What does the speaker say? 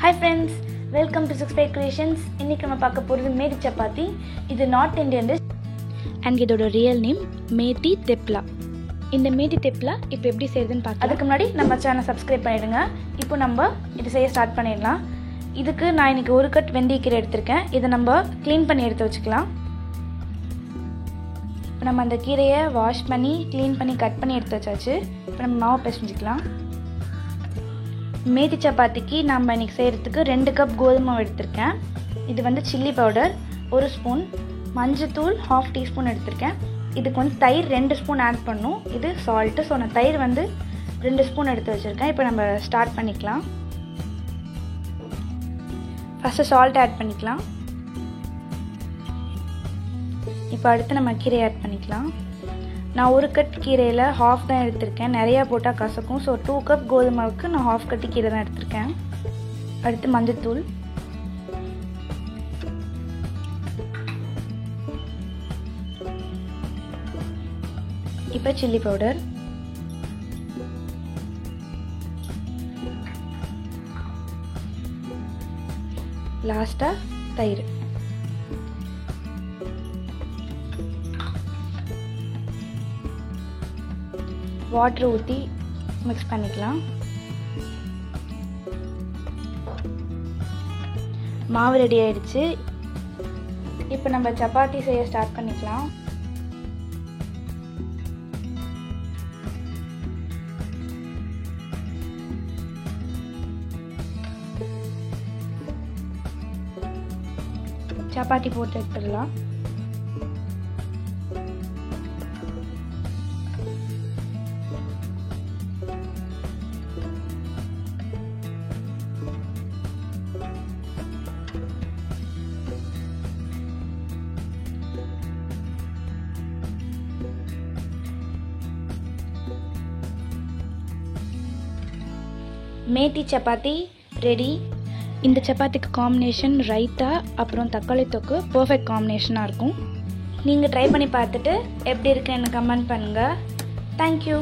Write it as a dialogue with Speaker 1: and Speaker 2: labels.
Speaker 1: Hi friends, welcome to 65 Creations. இன்னைக்கு நம்ம பார்க்க போகிறது மேதி சப்பாத்தி. இது நார்த் இந்தியன் டிஷ் அண்ட் இதோட ரியல் நேம் மேதி தெப்லா. இந்த மேதி தெப்லா இப்போ எப்படி செய்யுதுன்னு பார்க்கலாம். அதுக்கு முன்னாடி நம்ம சேனலை சப்ஸ்கிரைப் பண்ணிடுங்க. இப்போ நம்ம இது செய்ய ஸ்டார்ட் பண்ணிடலாம். இதுக்கு நான் இன்னைக்கு ஒரு கட் வெந்தயக்கீரை எடுத்திருக்கேன். இதை நம்ம க்ளீன் பண்ணி எடுத்து வச்சுக்கலாம். இப்போ நம்ம அந்த கீரையை வாஷ் பண்ணி க்ளீன் பண்ணி கட் பண்ணி எடுத்து வச்சாச்சு. இப்போ நம்ம மாவு பிசைஞ்சிக்கலாம். மேதி சப்பாத்திக்கு நம்ம இன்றைக்கி செய்கிறதுக்கு 2 கப் கோதுமை எடுத்திருக்கேன். இது வந்து சில்லி பவுடர் 1 ஸ்பூன், மஞ்சத்தூள் 1/2 டீஸ்பூன் எடுத்திருக்கேன். இதுக்கு வந்து தயிர் 2 ஸ்பூன் ஆட் பண்ணணும். இது சால்ட்டு. ஸோ நான் தயிர் வந்து 2 ஸ்பூன் எடுத்து வச்சுருக்கேன். இப்போ நம்ம ஸ்டார்ட் பண்ணிக்கலாம். ஃபஸ்ட்டு சால்ட் ஆட் பண்ணிக்கலாம். இப்போ அடுத்து நம்ம கீரை ஆட் பண்ணிக்கலாம். நான் ஒரு கட் கீரையில் 1/2 தான் எடுத்திருக்கேன். நிறையா போட்டால் கசக்கும். ஸோ 2 கப் கோதுமாவுக்கு நான் 1/2 கட்டு கீரை தான் எடுத்திருக்கேன். அடுத்து மஞ்சத்தூள், இப்போ சில்லி பவுடர், லாஸ்ட்டாக தயிர். வாட்டர் ஊற்றி மிக்ஸ் பண்ணிக்கலாம். மாவு ரெடி ஆயிடுச்சு. இப்போ நம்ம சப்பாத்தி செய்ய ஸ்டார்ட் பண்ணிக்கலாம். சப்பாத்தி போட்டு எடுத்துடலாம். மேதி சப்பாத்தி ரெடி. இந்த சப்பாத்திக்கு காம்பினேஷன் ரைத்தா அப்புறம் தக்காளி தொக்கு பர்ஃபெக்ட் காம்பினேஷனாக இருக்கும். நீங்கள் ட்ரை பண்ணி பார்த்துட்டு எப்படி இருக்குன்னு கமெண்ட் பண்ணுங்கள். தேங்க்யூ.